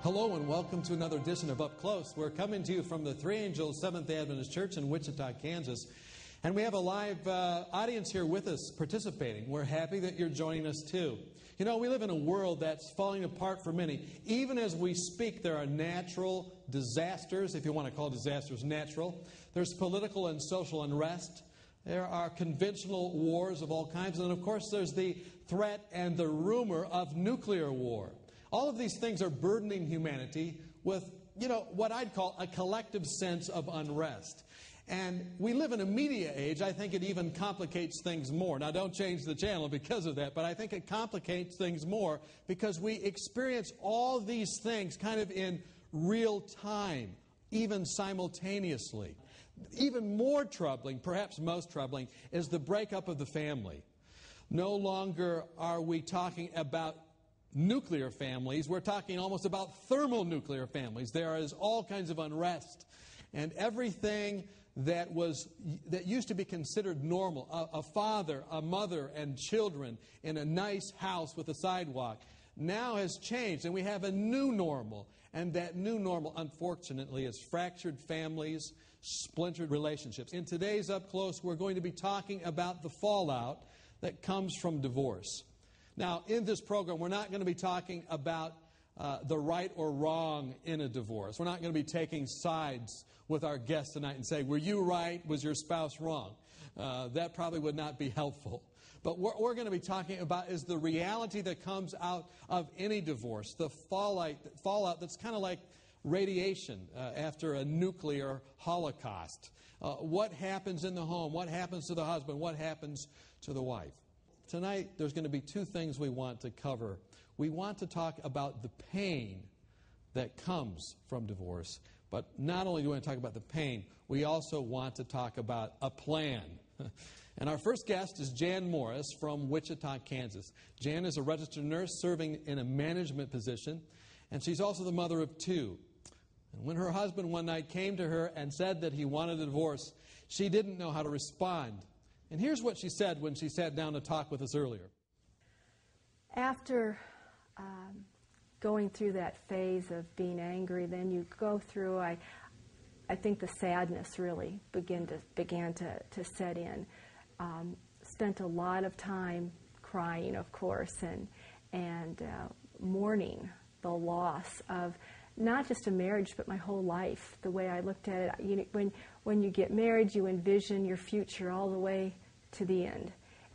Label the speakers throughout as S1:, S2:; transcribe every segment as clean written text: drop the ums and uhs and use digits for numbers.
S1: Hello and welcome to another edition of Up Close. We're coming to you from the Three Angels Seventh-day Adventist Church in Wichita, Kansas. And we have a live audience here with us participating. We're happy that you're joining us too. You know, we live in a world that's falling apart for many. Even as we speak, there are natural disasters, if you want to call disasters natural. There's political and social unrest. There are conventional wars of all kinds. And of course, there's the threat and the rumor of nuclear war. All of these things are burdening humanity with, what I'd call a collective sense of unrest. And we live in a media age. I think it even complicates things more. Now, don't change the channel because of that, but I think it complicates things more because we experience all these things kind of in real time, even simultaneously. Even more troubling, perhaps most troubling, is the breakup of the family. No longer are we talking about nuclear families. We're talking almost about thermonuclear families. There is all kinds of unrest. And everything that used to be considered normal, a father, a mother, and children in a nice house with a sidewalk, now has changed. And we have a new normal. And that new normal, unfortunately, is fractured families, splintered relationships. In today's Up Close, we're going to be talking about the fallout that comes from divorce. Now, in this program, we're not going to be talking about the right or wrong in a divorce. We're not going to be taking sides with our guests tonight and say, were you right? Was your spouse wrong? That probably would not be helpful. But what we're going to be talking about is the reality that comes out of any divorce, the fallout that's kind of like radiation after a nuclear holocaust. What happens in the home? What happens to the husband? What happens to the wife? Tonight, there's going to be two things we want to cover. We want to talk about the pain that comes from divorce. But not only do we want to talk about the pain, we also want to talk about a plan. And our first guest is Jan Morris from Wichita, Kansas. Jan is a registered nurse serving in a management position, and she's also the mother of two. And when her husband one night came to her and said that he wanted a divorce, she didn't know how to respond. And here's what she said when she sat down to talk with us earlier.
S2: After going through that phase of being angry, then you go through, I think the sadness really began to set in. Spent a lot of time crying, of course, and mourning the loss of not just a marriage, but my whole life. The way I looked at it, when you get married, you envision your future all the way to the end.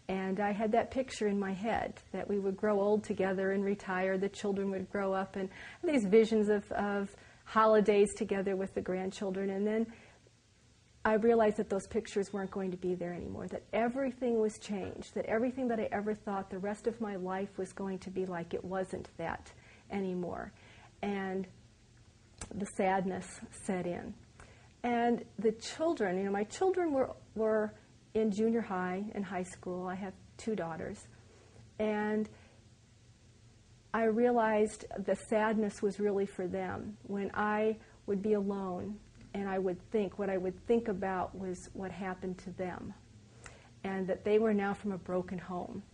S2: And I had that picture in my head that we would grow old together and retire, the children would grow up, and these visions of holidays together with the grandchildren. And then I realized that those pictures weren't going to be there anymore, that everything was changed, that everything that I ever thought the rest of my life was going to be like, it wasn't that anymore. And the sadness set in. And the children, my children were in junior high and high school. I have two daughters. And I realized the sadness was really for them. When I would be alone and what I would think about was what happened to them. And that they were now from a broken home.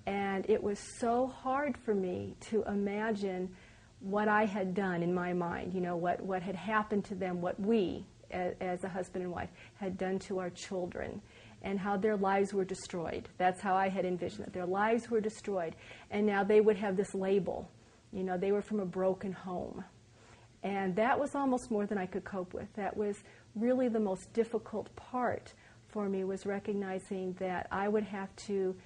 S2: And it was so hard for me to imagine what I had done in my mind, what had happened to them, what we, as a husband and wife, had done to our children, and how their lives were destroyed. That's how I had envisioned it. Their lives were destroyed, and now they would have this label. They were from a broken home. And that was almost more than I could cope with. That was really the most difficult part for me, was recognizing that I would have to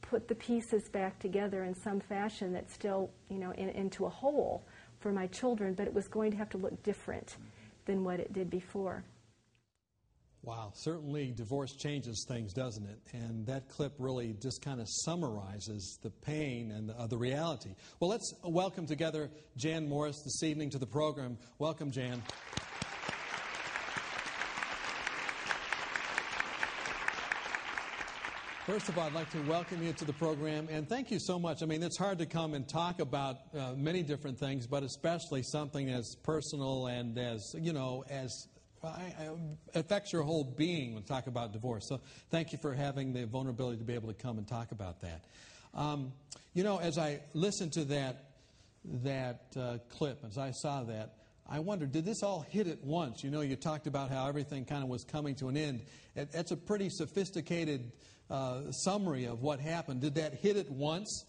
S2: put the pieces back together in some fashion that's still, into a whole for my children, but it was going to have to look different than what it did before.
S1: Wow, certainly divorce changes things, doesn't it? And that clip really just kind of summarizes the pain and the reality. Well, let's welcome together Jan Morris this evening to the program. Welcome, Jan. First of all, I'd like to welcome you to the program, and thank you so much. I mean, it's hard to come and talk about many different things, but especially something as personal and as affects your whole being when we talk about divorce. So thank you for having the vulnerability to be able to come and talk about that. As I listened to that that clip, as I saw that, I wondered, did this all hit at once? You know, you talked about how everything kind of was coming to an end. That's a pretty sophisticated summary of what happened. Did that hit at once?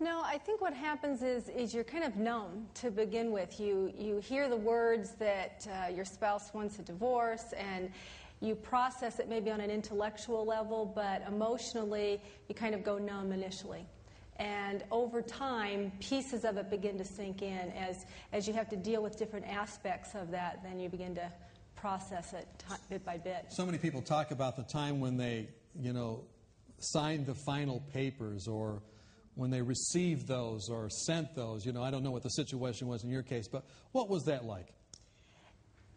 S2: No, I think what happens is you're kind of numb to begin with. You hear the words that your spouse wants a divorce, and you process it maybe on an intellectual level, but emotionally you kind of go numb initially. And over time, pieces of it begin to sink in. As you have to deal with different aspects of that, then you begin to process it bit by bit.
S1: So many people talk about the time when they, signed the final papers, or when they received those or sent those. I don't know what the situation was in your case, but what was that like?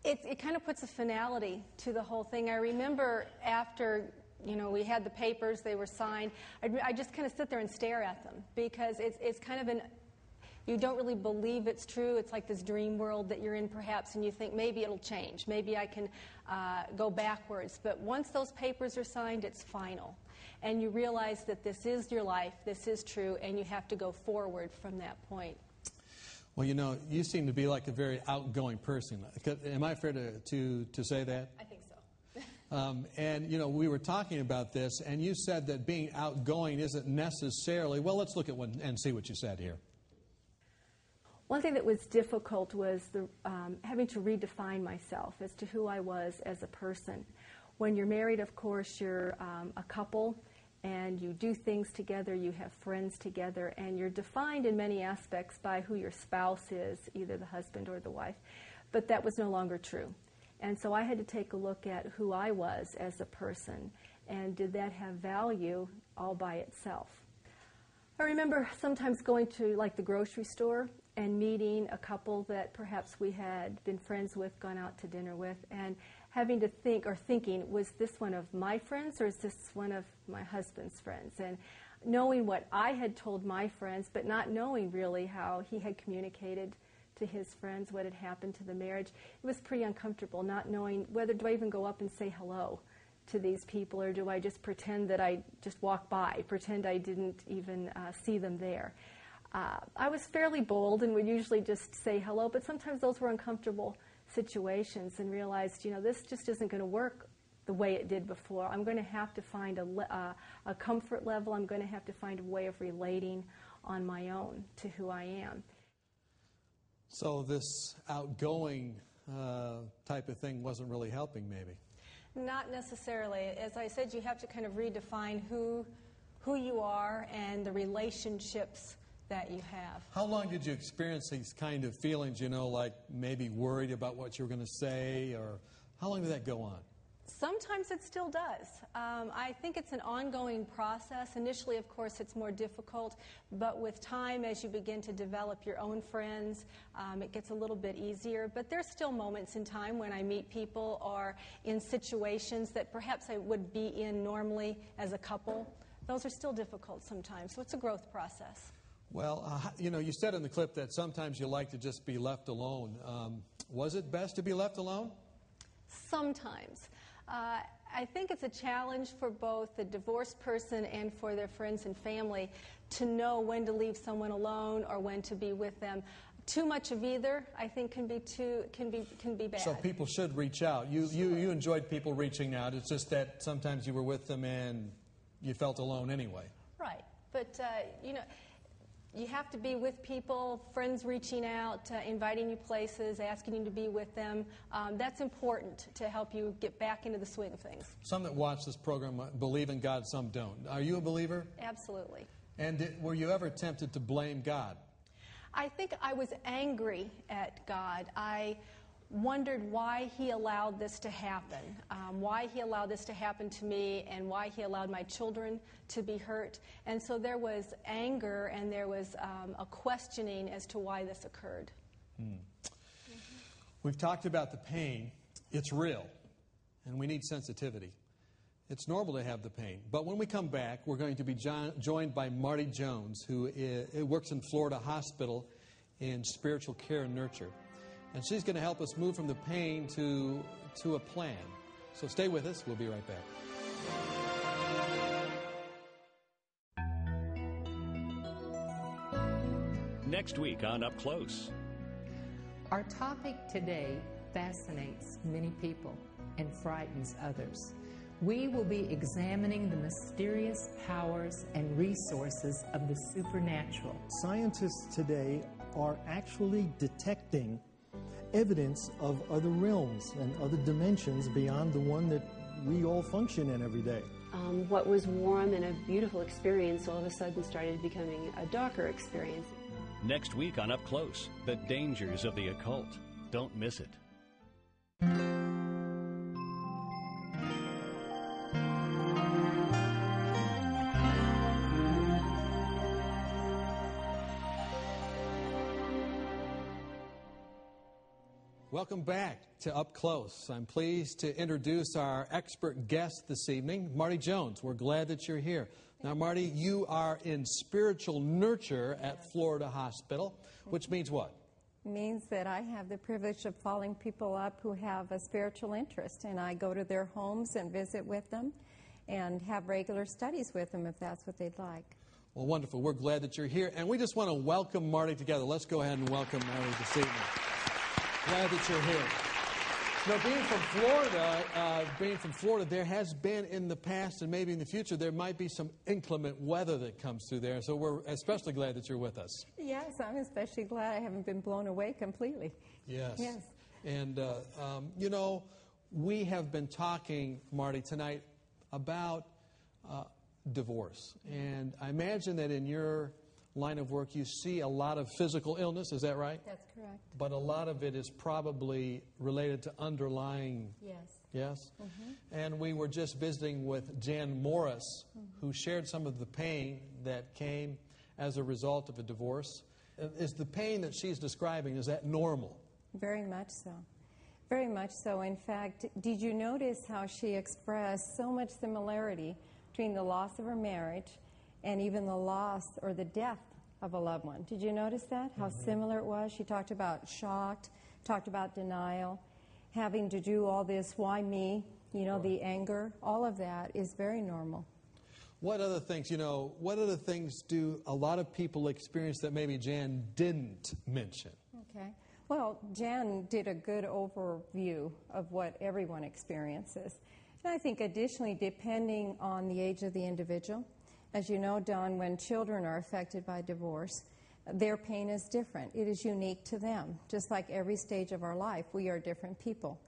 S2: It kind of puts a finality to the whole thing. I remember after we had the papers, they were signed, I just kind of sit there and stare at them, because it's kind of you don't really believe it's true. It's like this dream world that you're in perhaps, and you think maybe it'll change. Maybe I can go backwards. But once those papers are signed, it's final. And you realize that this is your life, this is true, and you have to go forward from that point.
S1: Well, you seem to be like a very outgoing person. Am I fair to say that?
S2: I think so.
S1: And, we were talking about this, and you said that being outgoing isn't necessarily... Well, let's look at one and see what you said here.
S2: One thing that was difficult was having to redefine myself as to who I was as a person. When you're married, of course, you're a couple, and you do things together, you have friends together, and you're defined in many aspects by who your spouse is, either the husband or the wife. But that was no longer true. And so I had to take a look at who I was as a person, and did that have value all by itself. I remember sometimes going to the grocery store and meeting a couple that perhaps we had been friends with, gone out to dinner with, and having to thinking, was this one of my friends or is this one of my husband's friends? And knowing what I had told my friends, but not knowing really how he had communicated to his friends what had happened to the marriage. It was pretty uncomfortable, not knowing whether do I even go up and say hello to these people, or do I just pretend that I just walk by, pretend I didn't even see them there. I was fairly bold and would usually just say hello, but sometimes those were uncomfortable situations, and realized, this just isn't going to work the way it did before. I'm going to have to find a comfort level. I'm going to have to find a way of relating on my own to who I am.
S1: So this outgoing type of thing wasn't really helping, maybe?
S2: Not necessarily. As I said, you have to kind of redefine who you are and the relationships that you have.
S1: How long did you experience these kind of feelings, like maybe worried about what you were going to say, or how long did that go on?
S2: Sometimes it still does. I think it's an ongoing process. Initially, of course, it's more difficult, but with time, as you begin to develop your own friends, it gets a little bit easier. But there's still moments in time when I meet people or in situations that perhaps I would be in normally as a couple. Those are still difficult sometimes, so it's a growth process.
S1: Well, you said in the clip that sometimes you like to just be left alone. Was it best to be left alone?
S2: Sometimes. I think it's a challenge for both the divorced person and for their friends and family to know when to leave someone alone or when to be with them. Too much of either, I think, can be bad.
S1: So people should reach out. You enjoyed people reaching out. It's just that sometimes you were with them and you felt alone anyway.
S2: Right. But, you have to be with people, friends reaching out, inviting you places, asking you to be with them. That's important to help you get back into the swing of things.
S1: Some that watch this program believe in God, some don't. Are you a believer?
S2: Absolutely.
S1: And were you ever tempted to blame God?
S2: I think I was angry at God. I wondered why he allowed this to happen, why he allowed this to happen to me, and why he allowed my children to be hurt. And so there was anger and there was a questioning as to why this occurred.
S1: We've talked about the pain. It's real, and we need sensitivity. It's normal to have the pain. But when we come back, we're going to be joined by Marty Jones, who works in Florida Hospital in spiritual care and nurture. And she's going to help us move from the pain to a plan. So stay with us. We'll be right back.
S3: next week on Up Close.
S4: Our topic today fascinates many people and frightens others. We will be examining the mysterious powers and resources of the supernatural.
S5: Scientists today are actually detecting evidence of other realms and other dimensions beyond the one that we all function in every day.
S6: What was warm and a beautiful experience all of a sudden started becoming a darker experience.
S3: Next week on Up Close, the dangers of the occult. Don't miss it.
S1: Welcome back to Up Close. I'm pleased to introduce our expert guest this evening, Marty Jones. We're glad that you're here. Now, Marty, you are in spiritual nurture at Florida Hospital, which means what?
S7: Means that I have the privilege of following people up who have a spiritual interest, and I go to their homes and visit with them and have regular studies with them if that's what they'd like.
S1: Well, wonderful. We're glad that you're here, and we just want to welcome Marty together. Let's go ahead and welcome Marty this evening. Glad that you're here. Now, being from Florida, there has been in the past and maybe in the future, there might be some inclement weather that comes through there. So we're especially glad that you're with us.
S7: Yes, I'm especially glad I haven't been blown away completely.
S1: Yes.
S7: Yes.
S1: And, you know, we have been talking, Marty, tonight about divorce. And I imagine that in your line of work, you see a lot of physical illness. Is that right?
S7: That's correct.
S1: But a lot of it is probably related to underlying.
S7: Yes.
S1: Yes? Mm-hmm. And we were just visiting with Jan Morris, who shared some of the pain that came as a result of a divorce. Is the pain that she's describing, is that normal?
S7: Very much so. Very much so. In fact, did you notice how she expressed so much similarity between the loss of her marriage and even the loss or the death of a loved one? Did you notice that? How similar it was? She talked about shocked, talked about denial, having to do all this, why me? You know, the anger, all of that is very normal.
S1: What other things do a lot of people experience that maybe Jan didn't mention?
S7: Okay. Well, Jan did a good overview of what everyone experiences. And I think additionally, depending on the age of the individual, as you know, Don, when children are affected by divorce, their pain is different. It is unique to them. Just like every stage of our life, we are different people.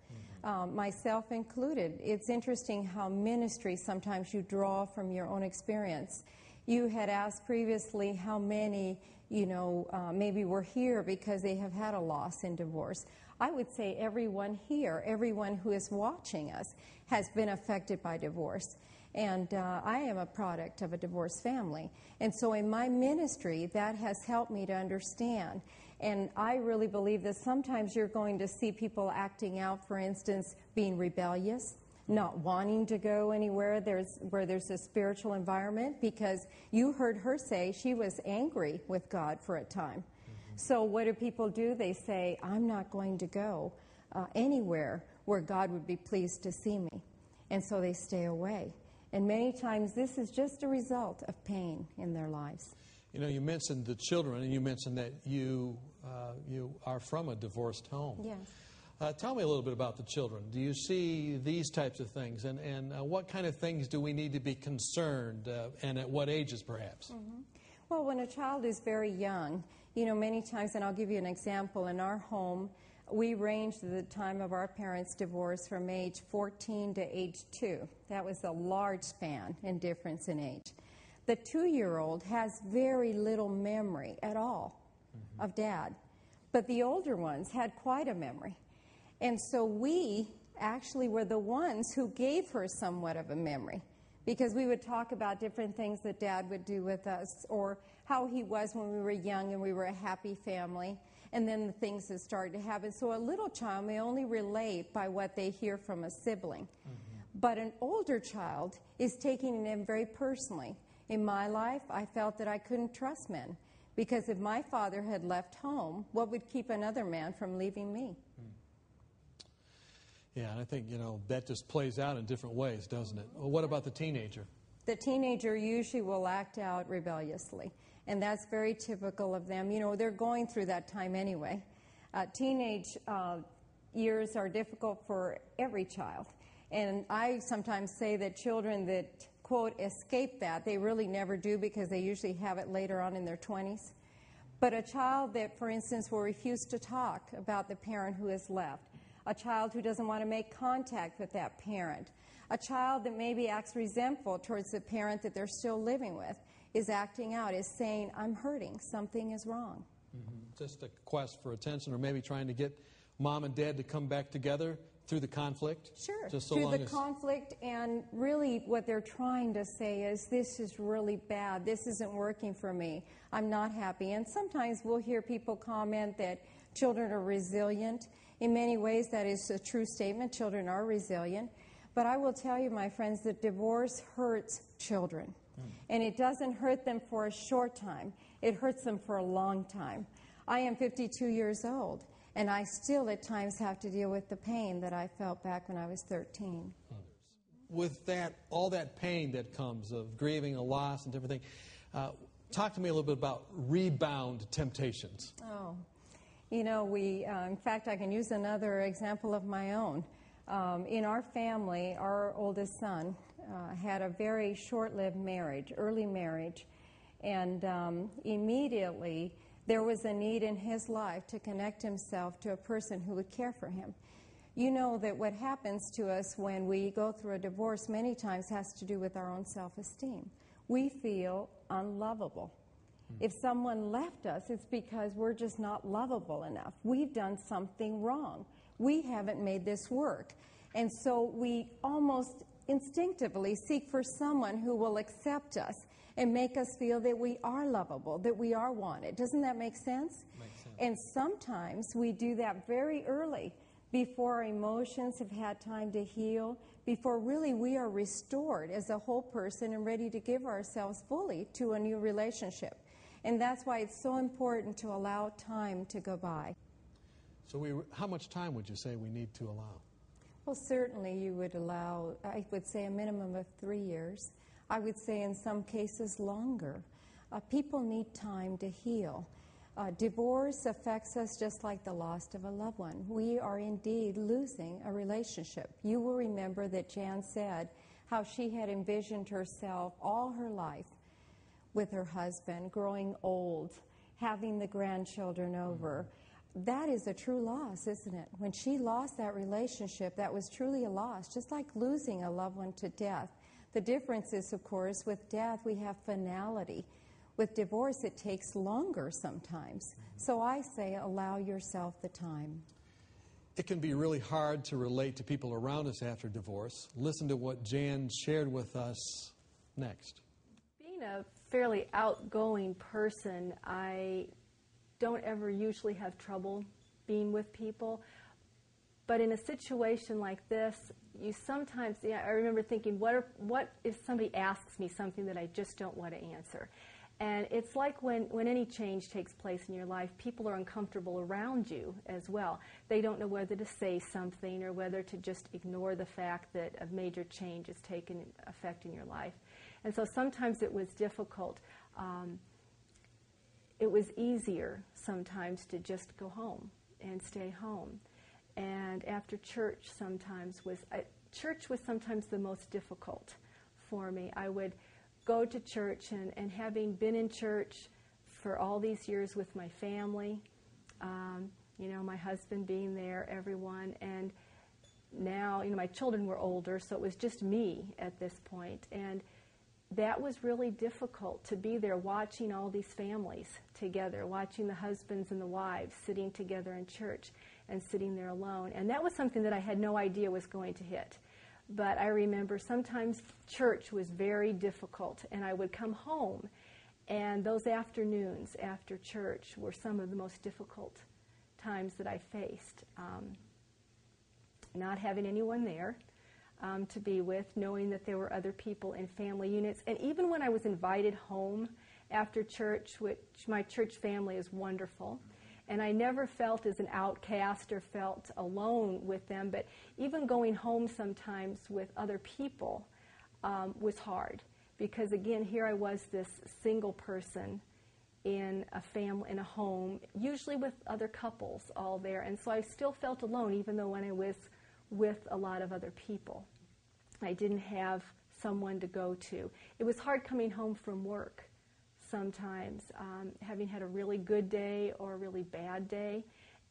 S7: Myself included. It's interesting how ministry, sometimes you draw from your own experience. You had asked previously how many, maybe were here because they have had a loss in divorce. I would say everyone here, everyone who is watching us, has been affected by divorce. And I am a product of a divorced family. And so in my ministry, that has helped me to understand. And I really believe that sometimes you're going to see people acting out, for instance, being rebellious, not wanting to go anywhere where there's a spiritual environment, because you heard her say she was angry with God for a time. So what do people do? They say, I'm not going to go anywhere where God would be pleased to see me. And so they stay away. And many times this is just a result of pain in their lives.
S1: You know, you mentioned the children, and you mentioned that you are from a divorced home.
S7: Yes.
S1: Tell me a little bit about the children. Do you see these types of things? And what kind of things do we need to be concerned, and at what ages perhaps?
S7: Mm-hmm. Well, when a child is very young, many times, and I'll give you an example, in our home, we ranged at the time of our parents' divorce from age 14 to age 2. That was a large span in difference in age. The 2-year-old has very little memory at all of Dad, but the older ones had quite a memory. And so we actually were the ones who gave her somewhat of a memory, because we would talk about different things that Dad would do with us, or how he was when we were young and we were a happy family, and then the things that started to happen. So a little child may only relate by what they hear from a sibling. But an older child is taking it in very personally. In my life, I felt that I couldn't trust men, because if my father had left home, what would keep another man from leaving me?
S1: Yeah, and I think, that just plays out in different ways, doesn't it? Well, what about the teenager?
S7: The teenager usually will act out rebelliously. And that's very typical of them. You know, they're going through that time anyway. Teenage years are difficult for every child. And I sometimes say that children that, quote, escape that, they really never do because they usually have it later on in their 20s. But a child that, for instance, will refuse to talk about the parent who has left, a child who doesn't want to make contact with that parent, a child that maybe acts resentful towards the parent that they're still living with, is acting out, is saying, I'm hurting, something is wrong.
S1: Mm-hmm. Just a quest for attention, or maybe trying to get mom and dad to come back together through the conflict?
S7: Sure,
S1: just so
S7: through
S1: long
S7: the
S1: as...
S7: conflict, and really what they're trying to say is, this is really bad, this isn't working for me, I'm not happy. And sometimes we'll hear people comment that children are resilient. In many ways that is a true statement, children are resilient. But I will tell you, my friends, that divorce hurts children. And it doesn't hurt them for a short time, it hurts them for a long time. I am 52 years old, and I still at times have to deal with the pain that I felt back when I was 13.
S1: With that, all that pain that comes of grieving a loss and everything, talk to me a little bit about rebound temptations.
S7: Oh, you know, in fact, I can use another example of my own. In our family, our oldest son had a very short-lived marriage, early marriage, and immediately there was a need in his life to connect himself to a person who would care for him. You know that what happens to us when we go through a divorce many times has to do with our own self-esteem. We feel unlovable. If someone left us, it's because we're just not lovable enough. We've done something wrong. We haven't made this work. And so we almost instinctively seek for someone who will accept us and make us feel that we are lovable, that we are wanted. Doesn't that make sense?
S1: Makes sense.
S7: And sometimes we do that very early, before our emotions have had time to heal, before really we are restored as a whole person and ready to give ourselves fully to a new relationship. And that's why it's so important to allow time to go by.
S1: So how much time would you say we need to allow?
S7: Well, certainly you would allow, I would say, a minimum of 3 years. I would say in some cases longer. People need time to heal. Divorce affects us just like the loss of a loved one. We are indeed losing a relationship. You will remember that Jan said how she had envisioned herself all her life with her husband, growing old, having the grandchildren over. That is a true loss, isn't it? When she lost that relationship, that was truly a loss, just like losing a loved one to death. The difference is, of course, with death we have finality. With divorce, it takes longer sometimes. So I say allow yourself the time.
S1: It can be really hard to relate to people around us after divorce. Listen to what Jan shared with us next.
S2: Being a fairly outgoing person, I don't ever usually have trouble being with people. But in a situation like this, you sometimes, I remember thinking, what if somebody asks me something that I just don't want to answer? And it's like when any change takes place in your life, people are uncomfortable around you as well. They don't know whether to say something or whether to just ignore the fact that a major change has taken effect in your life. And so sometimes it was difficult. It was easier sometimes to just go home and stay home. And after church church was sometimes the most difficult for me. I would go to church, and having been in church for all these years with my family, my husband being there, everyone, and now, my children were older, so it was just me at this point. And that was really difficult to be there watching all these families together, watching the husbands and the wives sitting together in church and sitting there alone. And that was something that I had no idea was going to hit. But I remember sometimes church was very difficult, and I would come home, and those afternoons after church were some of the most difficult times that I faced. Not having anyone there to be with, knowing that there were other people in family units. And even when I was invited home after church, which my church family is wonderful, and I never felt as an outcast or felt alone with them, but even going home sometimes with other people was hard. Because again, here I was, this single person in a family, in a home, usually with other couples all there. And so I still felt alone, even though when I was with a lot of other people. I didn't have someone to go to. It was hard coming home from work sometimes, having had a really good day or a really bad day,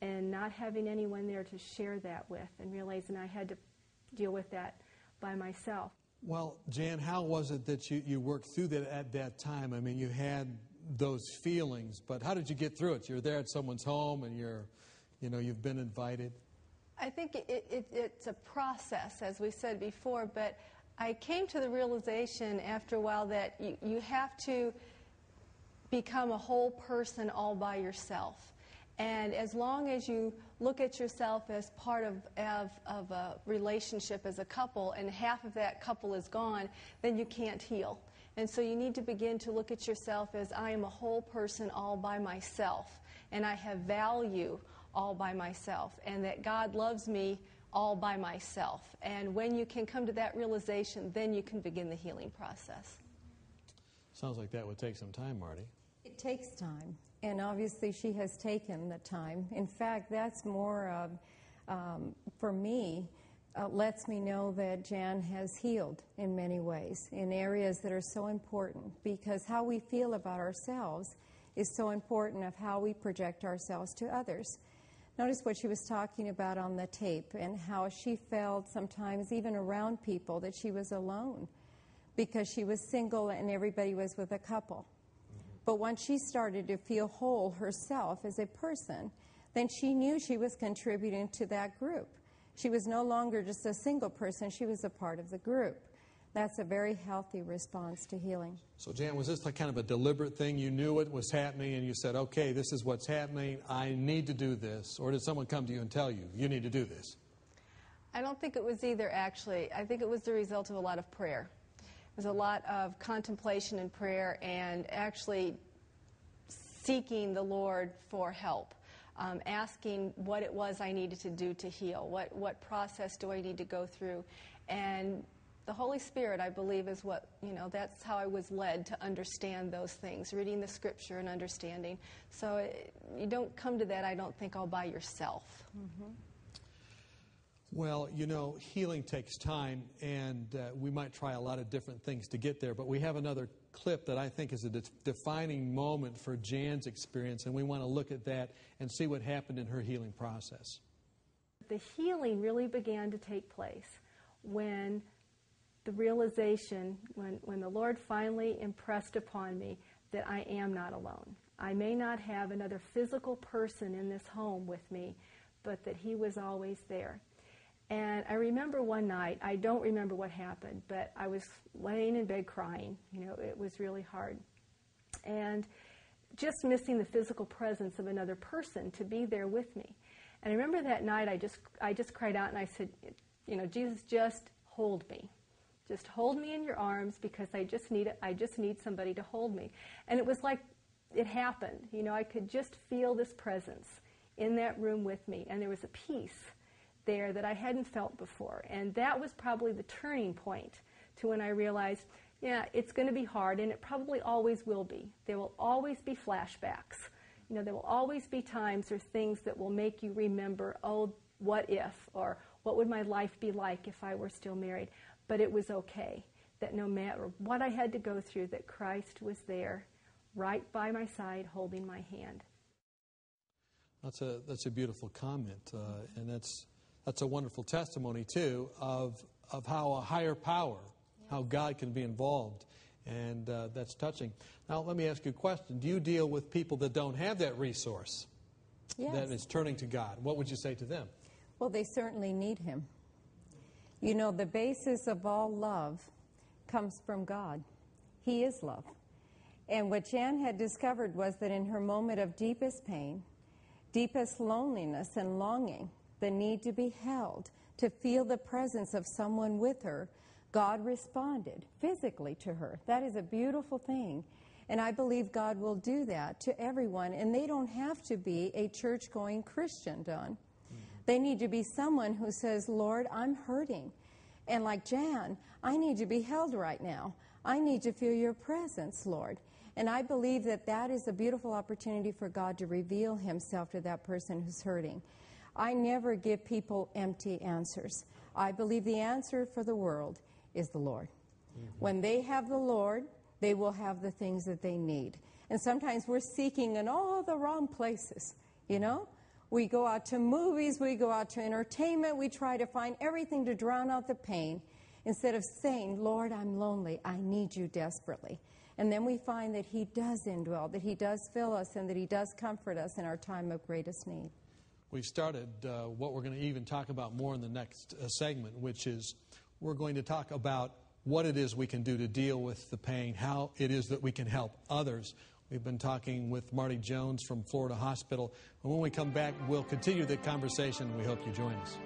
S2: and not having anyone there to share that with, and realizing I had to deal with that by myself.
S1: Well, Jan, how was it that you worked through that at that time? I mean, you had those feelings, but how did you get through it? You're there at someone's home, and you've been invited.
S8: I think it's a process, as we said before, but I came to the realization after a while that you have to become a whole person all by yourself. And as long as you look at yourself as part of a relationship as a couple, and half of that couple is gone, then you can't heal. And so you need to begin to look at yourself as I am a whole person all by myself, and I have value all by myself, and that God loves me all by myself. And when you can come to that realization, then you can begin the healing process.
S1: Sounds like that would take some time, Marty.
S7: It takes time, and obviously she has taken the time. In fact, that's more, for me, lets me know that Jan has healed in many ways, in areas that are so important, because how we feel about ourselves is so important of how we project ourselves to others. Notice what she was talking about on the tape, and how she felt sometimes even around people that she was alone because she was single and everybody was with a couple. But once she started to feel whole herself as a person, then she knew she was contributing to that group. She was no longer just a single person, she was a part of the group. That's a very healthy response to healing.
S1: So, Jan, was this like kind of a deliberate thing? You knew it was happening and you said, okay, this is what's happening, I need to do this? Or did someone come to you and tell you, you need to do this?
S8: I don't think it was either, actually. I think it was the result of a lot of prayer. It was a lot of contemplation and prayer, and actually seeking the Lord for help, asking what it was I needed to do to heal, what process do I need to go through. And the Holy Spirit, I believe, is what, that's how I was led to understand those things, reading the Scripture and understanding. So you don't come to that, I don't think, all by yourself.
S7: Mm-hmm.
S1: Well, healing takes time, and we might try a lot of different things to get there, but we have another clip that I think is a defining moment for Jan's experience, and we want to look at that and see what happened in her healing process.
S2: The healing really began to take place when the realization, when the Lord finally impressed upon me that I am not alone. I may not have another physical person in this home with me, but that He was always there. And I remember one night, I don't remember what happened, but I was laying in bed crying. It was really hard. And just missing the physical presence of another person to be there with me. And I remember that night I just cried out and I said, Jesus, just hold me. Just hold me in your arms, because I just need somebody to hold me. And it was like it happened. I could just feel this presence in that room with me, and there was a peace there that I hadn't felt before. And that was probably the turning point to when I realized, it's going to be hard, and it probably always will be. There will always be flashbacks. There will always be times or things that will make you remember, oh, what if, or what would my life be like if I were still married? But it was okay, that no matter what I had to go through, that Christ was there, right by my side, holding my hand.
S1: That's a beautiful comment, and that's a wonderful testimony, too, of how a higher power, how God can be involved, and that's touching. Now, let me ask you a question. Do you deal with people that don't have that resource, that is turning to God? What would you say to them?
S7: Well, they certainly need Him. The basis of all love comes from God. He is love. And what Jan had discovered was that in her moment of deepest pain, deepest loneliness and longing, the need to be held, to feel the presence of someone with her, God responded physically to her. That is a beautiful thing. And I believe God will do that to everyone. And they don't have to be a church-going Christian, Don. They need to be someone who says, Lord, I'm hurting. And like Jan, I need to be held right now. I need to feel your presence, Lord. And I believe that that is a beautiful opportunity for God to reveal himself to that person who's hurting. I never give people empty answers. I believe the answer for the world is the Lord. When they have the Lord, they will have the things that they need. And sometimes we're seeking in all the wrong places, you know? We go out to movies, we go out to entertainment, we try to find everything to drown out the pain instead of saying, Lord, I'm lonely, I need you desperately. And then we find that he does indwell, that he does fill us, and that he does comfort us in our time of greatest need.
S1: We've started what we're going to even talk about more in the next segment, which is we're going to talk about what it is we can do to deal with the pain, how it is that we can help others. We've been talking with Marty Jones from Florida Hospital. And when we come back, we'll continue the conversation. We hope you join us.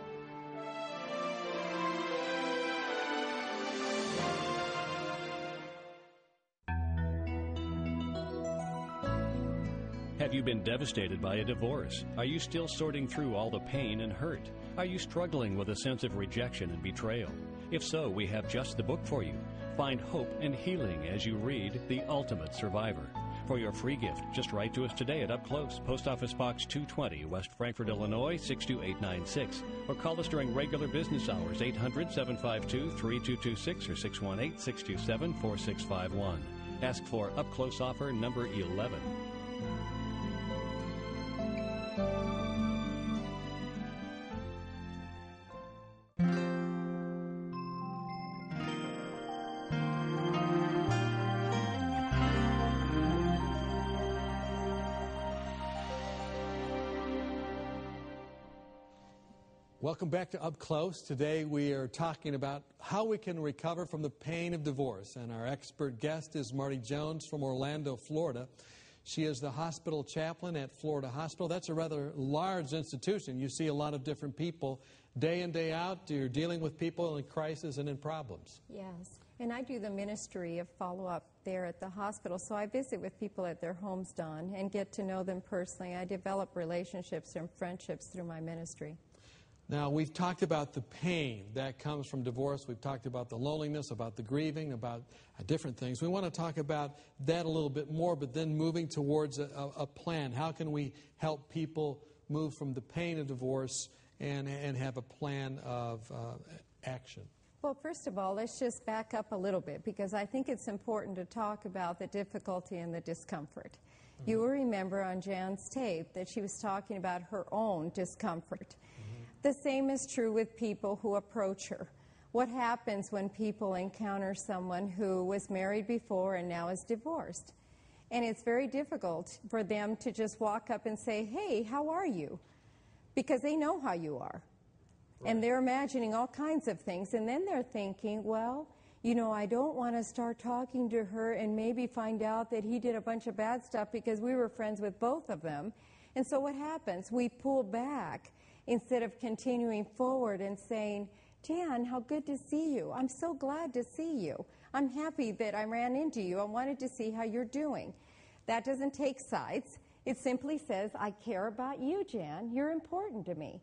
S3: Have you been devastated by a divorce? Are you still sorting through all the pain and hurt? Are you struggling with a sense of rejection and betrayal? If so, we have just the book for you. Find hope and healing as you read The Ultimate Survivor. For your free gift, just write to us today at Up Close, Post Office Box 220, West Frankfort, Illinois, 62896. Or call us during regular business hours, 800-752-3226 or 618-627-4651. Ask for Up Close offer number 11.
S1: Welcome back to Up Close. Today we are talking about how we can recover from the pain of divorce. And our expert guest is Marty Jones from Orlando, Florida. She is the hospital chaplain at Florida Hospital. That's a rather large institution. You see a lot of different people day in, day out. You're dealing with people in crisis and in problems.
S7: Yes. And I do the ministry of follow-up there at the hospital. So I visit with people at their homes, Don, and get to know them personally. I develop relationships and friendships through my ministry.
S1: Now, we've talked about the pain that comes from divorce. We've talked about the loneliness, about the grieving, about different things. We want to talk about that a little bit more, but then moving towards a plan. How can we help people move from the pain of divorce and have a plan of action?
S7: Well, first of all, let's just back up a little bit, because I think it's important to talk about the difficulty and the discomfort. Mm-hmm. You will remember on Jan's tape that she was talking about her own discomfort. The same is true with people who approach her. What happens when people encounter someone who was married before and now is divorced? And it's very difficult for them to just walk up and say, hey, how are you? Because they know how you are. Right. And they're imagining all kinds of things. And then they're thinking, well, you know, I don't want to start talking to her and maybe find out that he did a bunch of bad stuff because we were friends with both of them. And so what happens? We pull back instead of continuing forward and saying, Jan, how good to see you. I'm so glad to see you. I'm happy that I ran into you. I wanted to see how you're doing. That doesn't take sides. It simply says, I care about you, Jan. You're important to me.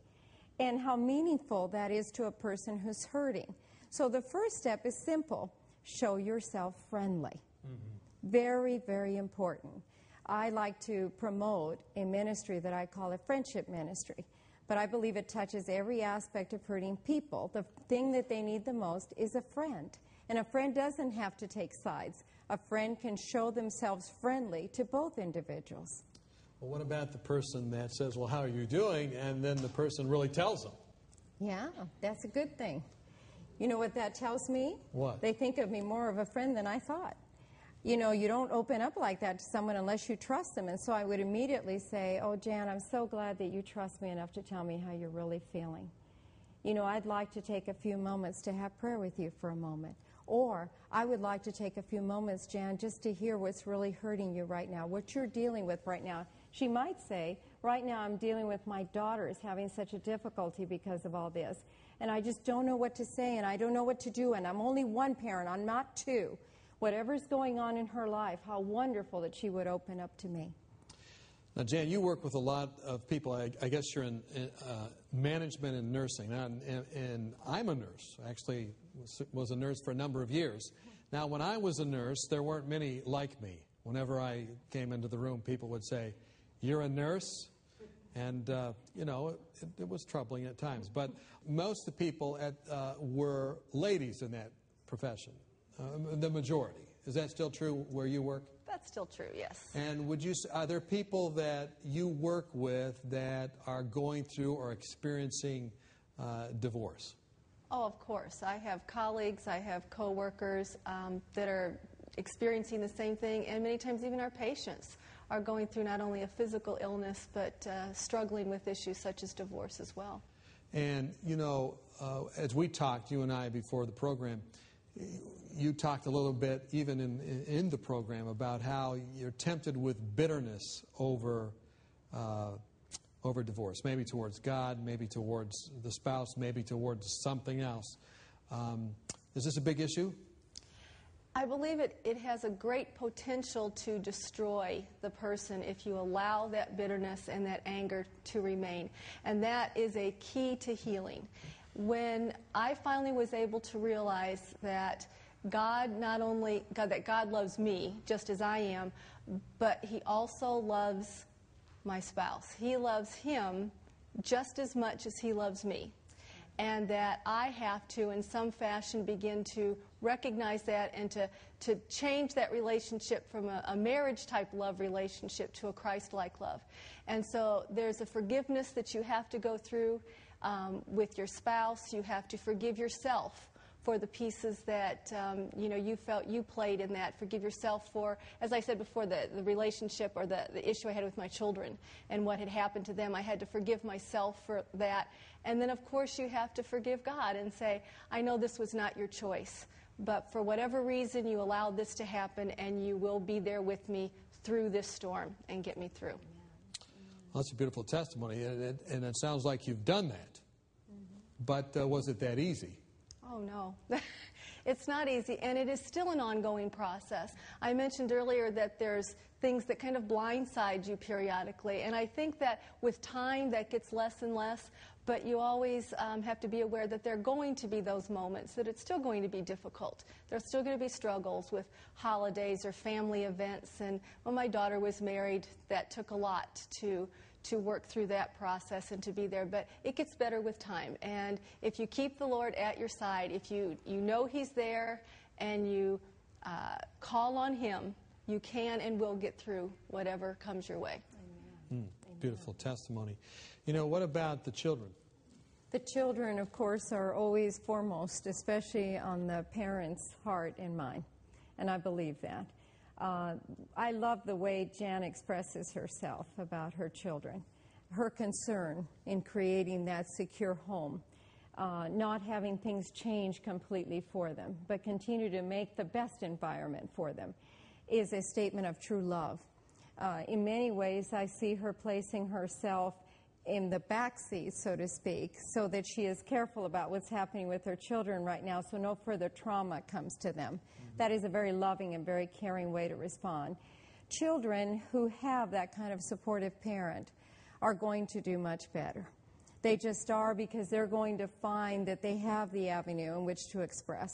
S7: And how meaningful that is to a person who's hurting. So the first step is simple. Show yourself friendly. Mm-hmm. Very, very important. I like to promote a ministry that I call a friendship ministry. But I believe it touches every aspect of hurting people. The thing that they need the most is a friend. And a friend doesn't have to take sides. A friend can show themselves friendly to both individuals.
S1: Well, what about the person that says, well, how are you doing? And then the person really tells them.
S7: Yeah, that's a good thing. You know what that tells me?
S1: What?
S7: They think of me more of a friend than I thought. You know, you don't open up like that to someone unless you trust them. And so I would immediately say, oh, Jan, I'm so glad that you trust me enough to tell me how you're really feeling. You know, I'd like to take a few moments to have prayer with you for a moment. Or I would like to take a few moments, Jan, just to hear what's really hurting you right now, what you're dealing with right now. She might say, right now I'm dealing with my daughters having such a difficulty because of all this. And I just don't know what to say, and I don't know what to do, and I'm only one parent, I'm not two. Whatever's going on in her life, how wonderful that she would open up to me.
S1: Now, Jan, you work with a lot of people. I guess you're in management and nursing. And I'm a nurse. I actually was a nurse for a number of years. Now, when I was a nurse, there weren't many like me. Whenever I came into the room, people would say, "You're a nurse?" And, it was troubling at times. But most of the people were ladies in that profession, the majority. Is that still true where you work?
S8: That's still true, yes.
S1: And are there people that you work with that are going through or experiencing divorce?
S8: Oh, of course. I have colleagues, I have coworkers that are experiencing the same thing, and many times even our patients are going through not only a physical illness, but struggling with issues such as divorce as well.
S1: And, as we talked, you and I, before the program, you talked a little bit, even in the program, about how you're tempted with bitterness over divorce, maybe towards God, maybe towards the spouse, maybe towards something else. Is this a big issue?
S8: I believe it has a great potential to destroy the person if you allow that bitterness and that anger to remain. And that is a key to healing. When I finally was able to realize that God loves me just as I am, but He also loves my spouse. He loves him just as much as He loves me. And that I have to, in some fashion, begin to recognize that and to change that relationship from a marriage-type love relationship to a Christ-like love. And so there's a forgiveness that you have to go through with your spouse. You have to forgive yourself for the pieces that you felt you played in that. Forgive yourself for, as I said before, the relationship or the issue I had with my children and what had happened to them. I had to forgive myself for that. And then, of course, you have to forgive God and say, I know this was not your choice, but for whatever reason you allowed this to happen, and you will be there with me through this storm and get me through.
S1: Well, that's a beautiful testimony, and it sounds like you've done that. But was it that easy?
S8: Oh, no. It's not easy, and it is still an ongoing process. I mentioned earlier that there's things that kind of blindside you periodically, and I think that with time that gets less and less, but you always have to be aware that there are going to be those moments, that it's still going to be difficult. There's still going to be struggles with holidays or family events, and when my daughter was married, that took a lot to work through that process and to be there. But it gets better with time. And if you keep the Lord at your side, if you know He's there and you call on Him, you can and will get through whatever comes your way.
S1: Amen. Beautiful testimony. What about the children?
S7: The children, of course, are always foremost, especially on the parents' heart and mind. And I believe that. I love the way Jan expresses herself about her children, her concern in creating that secure home, not having things change completely for them, but continue to make the best environment for them, is a statement of true love. In many ways, I see her placing herself in the back seat, so to speak, so that she is careful about what's happening with her children right now so no further trauma comes to them. That is a very loving and very caring way to respond. Children who have that kind of supportive parent are going to do much better. They just are, because they're going to find that they have the avenue in which to express.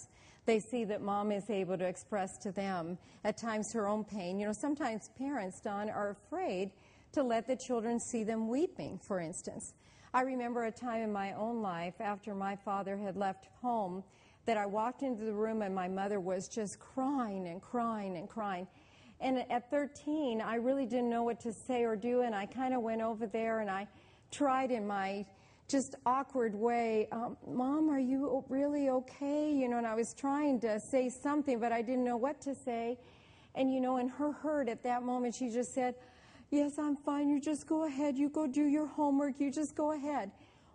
S7: They see that mom is able to express to them at times her own pain. Sometimes parents, Don, are afraid to let the children see them weeping, for instance. I remember a time in my own life after my father had left home that I walked into the room and my mother was just crying and crying and crying. And at 13, I really didn't know what to say or do, and I kind of went over there and I tried in my just awkward way, Mom, are you really okay? And I was trying to say something, but I didn't know what to say. And in her hurt at that moment, she just said, yes, I'm fine. You just go ahead. You go do your homework. You just go ahead.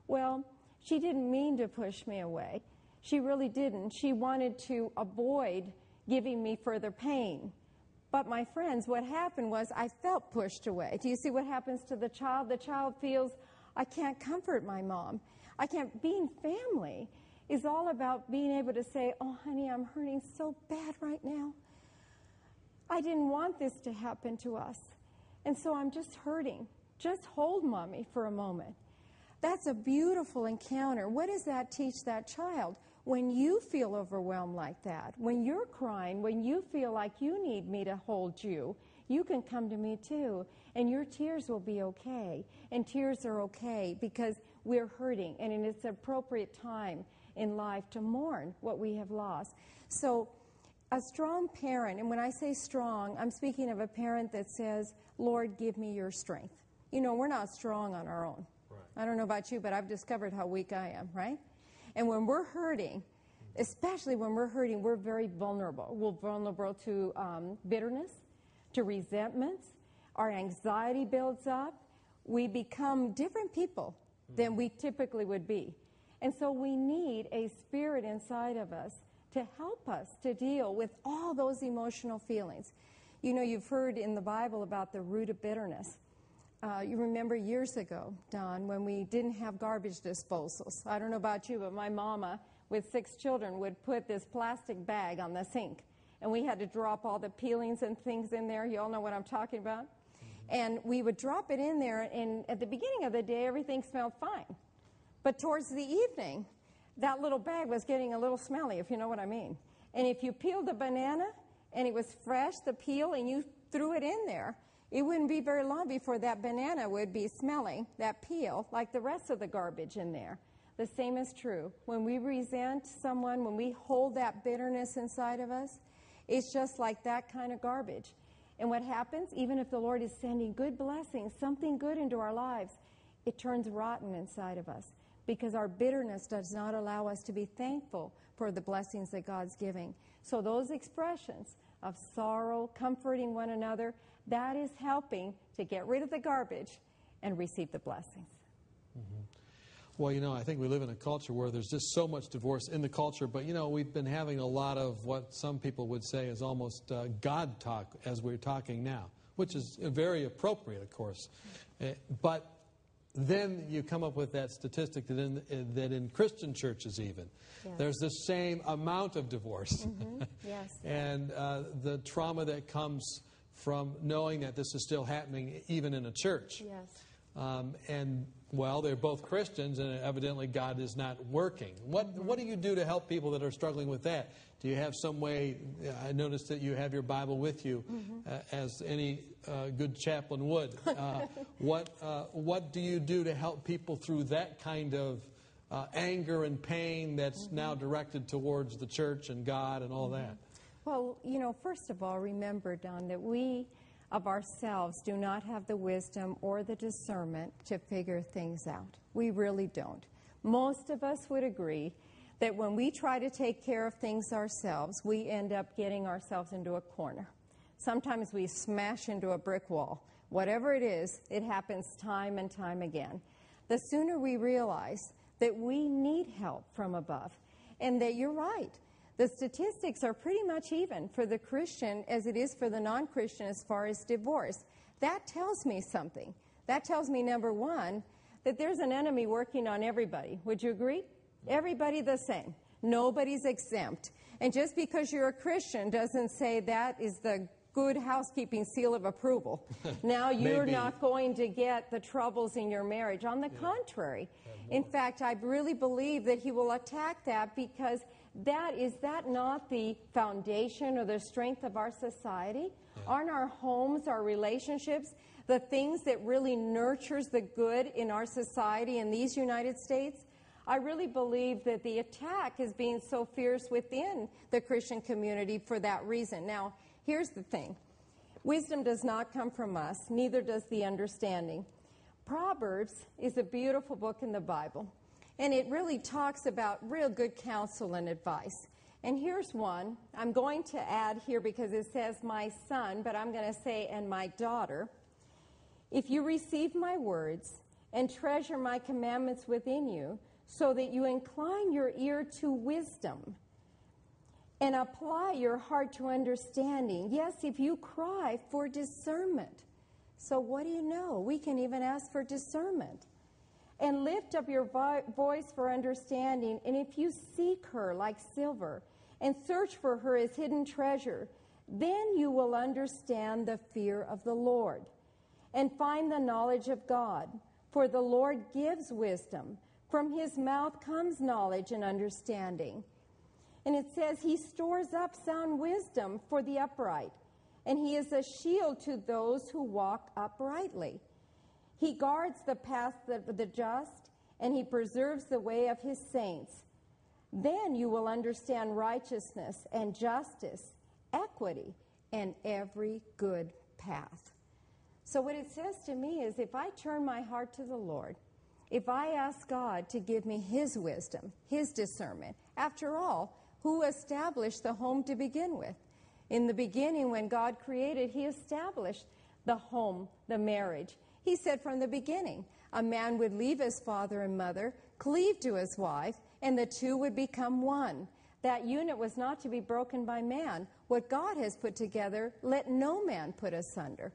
S7: Well, she didn't mean to push me away. She really didn't. She wanted to avoid giving me further pain. But my friends, what happened was I felt pushed away. Do you see what happens to the child? The child feels, I can't comfort my mom. I can't. Being family is all about being able to say, oh, honey, I'm hurting so bad right now. I didn't want this to happen to us. And so I'm just hurting. Just hold mommy for a moment. That's a beautiful encounter. What does that teach that child? when you feel overwhelmed like that, when you're crying, when you feel like you need me to hold you, you can come to me too, and your tears will be okay. And tears are okay because we're hurting, and it's an appropriate time in life to mourn what we have lost. So a strong parent, and when I say strong, I'm speaking of a parent that says, Lord, give me your strength. You know, we're not strong on our own. Right. I don't know about you, but I've discovered how weak I am, right? And when we're hurting, especially when we're hurting, we're very vulnerable. We're vulnerable to bitterness, to resentments. Our anxiety builds up. We become different people than we typically would be. And so we need a spirit inside of us to help us to deal with all those emotional feelings. You know, you've heard in the Bible about the root of bitterness. You remember years ago, Don, when we didn't have garbage disposals. I don't know about you, but my mama, with 6 children, would put this plastic bag on the sink. And we had to drop all the peelings and things in there. You all know what I'm talking about? And we would drop it in there, and at the beginning of the day, everything smelled fine. But towards the evening, that little bag was getting a little smelly, if you know what I mean. And if you peeled a banana, and it was fresh, the peel, and you threw it in there, it wouldn't be very long before that banana would be smelling, that peel, like the rest of the garbage in there. The same is true. When we resent someone, when we hold that bitterness inside of us, it's just like that kind of garbage. And what happens, even if the Lord is sending good blessings, something good into our lives, it turns rotten inside of us because our bitterness does not allow us to be thankful for the blessings that God's giving. So those expressions of sorrow, comforting one another, that is helping to get rid of the garbage and receive the blessings.
S1: Mm-hmm. Well, you know, I think we live in a culture where there's just so much divorce in the culture, but, you know, we've been having a lot of what some people would say is almost God talk as we're talking now, which is very appropriate, of course. But then you come up with that statistic that in Christian churches even, there's the same amount of divorce.
S7: Mm-hmm. Yes.
S1: And the trauma that comes from knowing that this is still happening even in a church.
S7: Yes.
S1: And, well, they're both Christians, and evidently God is not working. What do you do to help people that are struggling with that? Do you have some way? I noticed that you have your Bible with you, as any good chaplain would. What do you do to help people through that kind of anger and pain that's now directed towards the church and God and all that?
S7: Well, you know, first of all, remember, Don, that we of ourselves do not have the wisdom or the discernment to figure things out. We really don't. Most of us would agree that when we try to take care of things ourselves, we end up getting ourselves into a corner. Sometimes we smash into a brick wall. Whatever it is, it happens time and time again. The sooner we realize that we need help from above, and that you're right, the statistics are pretty much even for the Christian as it is for the non-Christian as far as divorce. That tells me something. That tells me, number one, that there's an enemy working on everybody. Would you agree? Everybody the same. Nobody's exempt. And just because you're a Christian doesn't say that is the good housekeeping seal of approval. Now you're not going to get the troubles in your marriage. On the contrary. In fact, I really believe that he will attack that because is that not the foundation or the strength of our society? Aren't our homes, our relationships, the things that really nurtures the good in our society in these United States? I really believe that the attack is being so fierce within the Christian community for that reason. Now, here's the thing. Wisdom does not come from us, neither does the understanding. Proverbs is a beautiful book in the Bible. And it really talks about real good counsel and advice. And here's one. I'm going to add here because it says my son, but I'm going to say, and my daughter. If you receive my words and treasure my commandments within you, so that you incline your ear to wisdom and apply your heart to understanding. Yes, if you cry for discernment. So what do you know? We can even ask for discernment. And lift up your voice for understanding. And if you seek her like silver and search for her as hidden treasure, then you will understand the fear of the Lord and find the knowledge of God. For the Lord gives wisdom. From his mouth comes knowledge and understanding. And it says, He stores up sound wisdom for the upright, and He is a shield to those who walk uprightly. He guards the path of the just, and He preserves the way of His saints. Then you will understand righteousness and justice, equity, and every good path. So what it says to me is, if I turn my heart to the Lord, if I ask God to give me His wisdom, His discernment, after all, who established the home to begin with? In the beginning, when God created, He established the home, the marriage. He said from the beginning, a man would leave his father and mother, cleave to his wife, and the two would become one. That unit was not to be broken by man. What God has put together, let no man put asunder.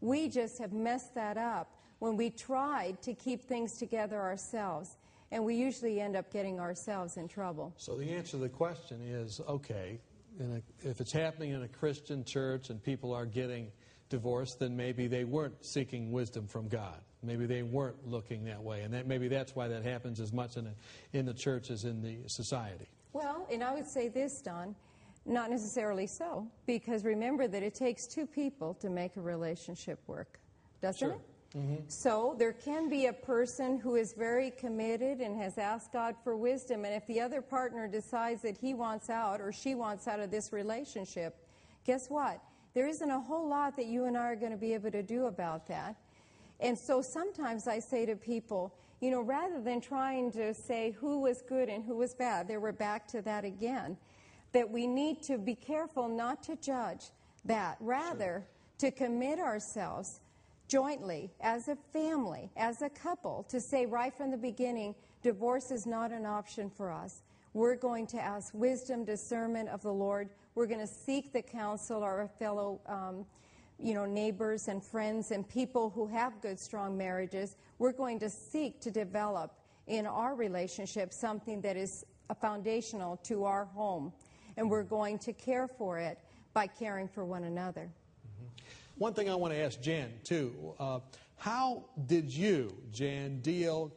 S7: We just have messed that up when we tried to keep things together ourselves, and we usually end up getting ourselves in trouble.
S1: So the answer to the question is, okay, if it's happening in a Christian church and people are getting divorced, then maybe they weren't seeking wisdom from God. Maybe they weren't looking that way, and maybe that's why that happens as much in the church as in the society.
S7: Well, and I would say this, Don, not necessarily so, because remember that it takes two people to make a relationship work, doesn't it? Mm-hmm. So there can be a person who is very committed and has asked God for wisdom, and if the other partner decides that he wants out or she wants out of this relationship, guess what? There isn't a whole lot that you and I are going to be able to do about that. And so sometimes I say to people, you know, rather than trying to say who was good and who was bad, we're back to that again, that we need to be careful not to judge that, rather to commit ourselves jointly, as a family, as a couple, to say right from the beginning, divorce is not an option for us. We're going to ask wisdom, discernment of the Lord. We're going to seek the counsel of our fellow neighbors and friends and people who have good, strong marriages. We're going to seek to develop in our relationship something that is foundational to our home. And we're going to care for it by caring for one another.
S1: One thing I want to ask Jan, too, how did you, Jan,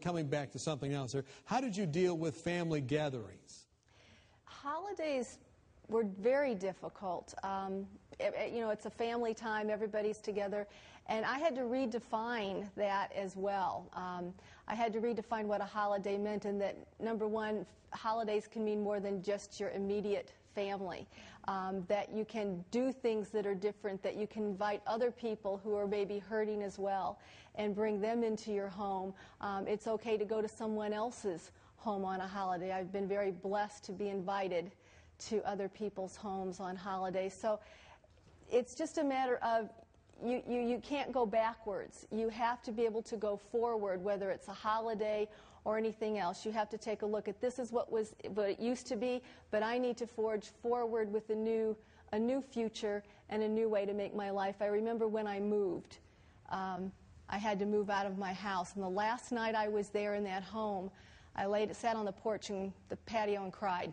S1: coming back to something else here, how did you deal with family gatherings?
S8: Holidays were very difficult. It's a family time, everybody's together, and I had to redefine that as well. I had to redefine what a holiday meant, and that, number one, holidays can mean more than just your immediate family. That you can do things that are different, that you can invite other people who are maybe hurting as well and bring them into your home. It's okay to go to someone else's home on a holiday. I've been very blessed to be invited to other people's homes on holidays. So it's just a matter of you can't go backwards. You have to be able to go forward, whether it's a holiday or anything else. You have to take a look at this is what it used to be, but I need to forge forward with a new future and a new way to make my life. I remember when I moved, I had to move out of my house, and the last night I was there in that home, I sat on the porch and the patio and cried,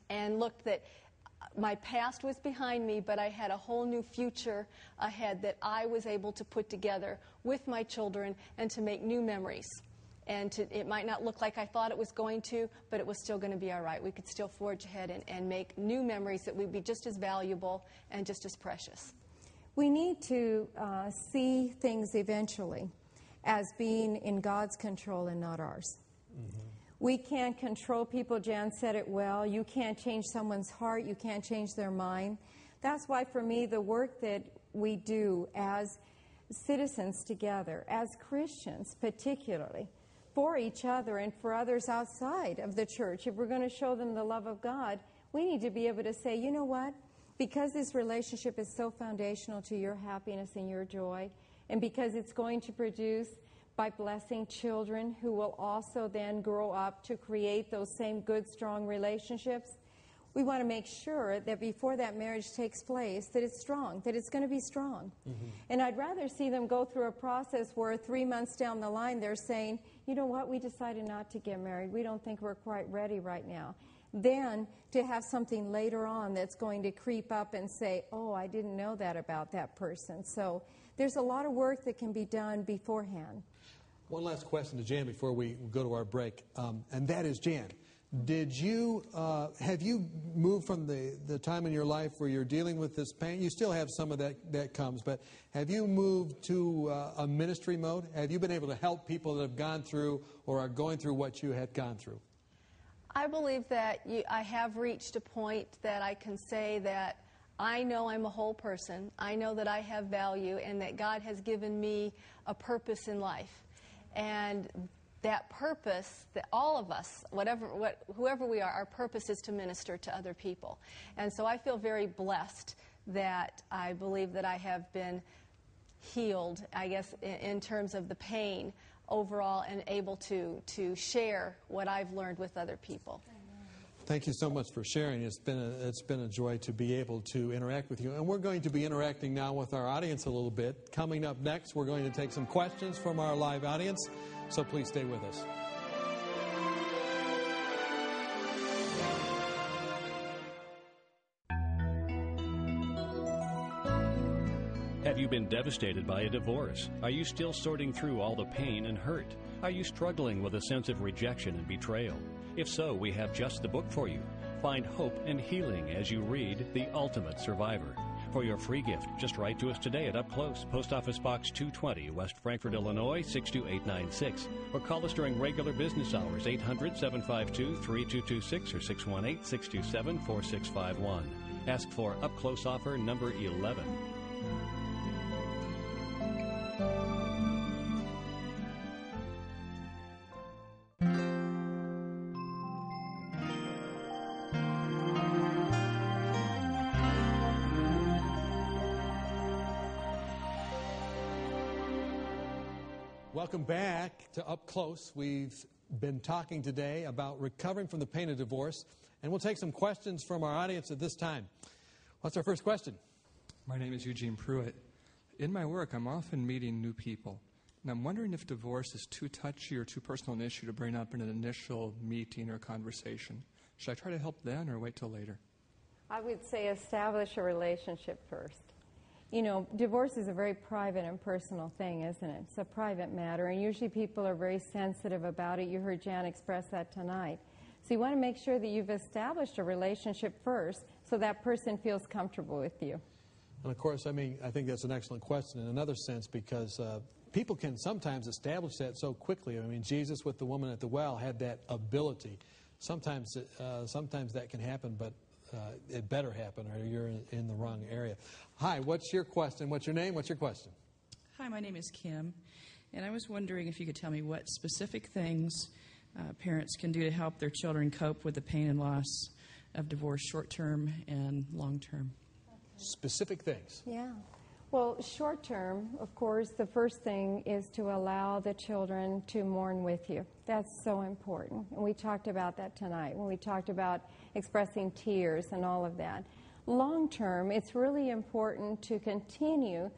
S8: and looked that my past was behind me, but I had a whole new future ahead that I was able to put together with my children and to make new memories. And it might not look like I thought it was going to, but it was still going to be all right. We could still forge ahead and make new memories that would be just as valuable and just as precious.
S7: We need to see things eventually as being in God's control and not ours. Mm-hmm. We can't control people. Jan said it well. You can't change someone's heart. You can't change their mind. That's why, for me, the work that we do as citizens together, as Christians particularly, for each other and for others outside of the church, if we're going to show them the love of God, we need to be able to say, you know what? Because this relationship is so foundational to your happiness and your joy, and because it's going to produce by blessing children who will also then grow up to create those same good, strong relationships, we want to make sure that before that marriage takes place, that it's strong, that it's going to be strong. Mm-hmm. And I'd rather see them go through a process where 3 months down the line they're saying, you know what, we decided not to get married. We don't think we're quite ready right now. Then to have something later on that's going to creep up and say, oh, I didn't know that about that person. So there's a lot of work that can be done beforehand.
S1: One last question to Jan before we go to our break, and that is, Jan, Did you, have you moved from the time in your life where you're dealing with this pain? You still have some of that comes, but have you moved to a ministry mode? Have you been able to help people that have gone through or are going through what you had gone through?
S8: I believe that I have reached a point that I can say that I know I'm a whole person. I know that I have value and that God has given me a purpose in life. And that purpose, that all of us, whoever we are, our purpose is to minister to other people. And so I feel very blessed that I believe that I have been healed, I guess, in terms of the pain overall, and able to share what I've learned with other people.
S1: Thank you so much for sharing. It's been a joy to be able to interact with you. And we're going to be interacting now with our audience a little bit. Coming up next, we're going to take some questions from our live audience. So please stay with us.
S3: Have you been devastated by a divorce? Are you still sorting through all the pain and hurt? Are you struggling with a sense of rejection and betrayal? If so, we have just the book for you. Find hope and healing as you read The Ultimate Survivor. For your free gift, just write to us today at Up Close, Post Office Box 220, West Frankfort, Illinois, 62896. Or call us during regular business hours, 800-752-3226 or 618-627-4651. Ask for Up Close offer number 11.
S1: Welcome back to Up Close. We've been talking today about recovering from the pain of divorce, and we'll take some questions from our audience at this time. What's our first question?
S9: My name is Eugene Pruitt. In my work, I'm often meeting new people, and I'm wondering if divorce is too touchy or too personal an issue to bring up in an initial meeting or conversation. Should I try to help then or wait till later?
S7: I would say establish a relationship first. You know, divorce is a very private and personal thing, isn't it? It's a private matter, and usually people are very sensitive about it. You heard Jan express that tonight. So you want to make sure that you've established a relationship first so that person feels comfortable with you.
S1: And of course, I think that's an excellent question in another sense, because people can sometimes establish that so quickly. I mean, Jesus with the woman at the well had that ability. Sometimes that can happen, but it better happen or you're in the wrong area. Hi, what's your question? What's your name? What's your question?
S10: Hi, my name is Kim, and I was wondering if you could tell me what specific things parents can do to help their children cope with the pain and loss of divorce, short-term and long-term.
S1: Specific things.
S7: Yeah. Well, short-term, of course, the first thing is to allow the children to mourn with you. That's so important. And we talked about that tonight when we talked about expressing tears and all of that. Long-term, it's really important to continue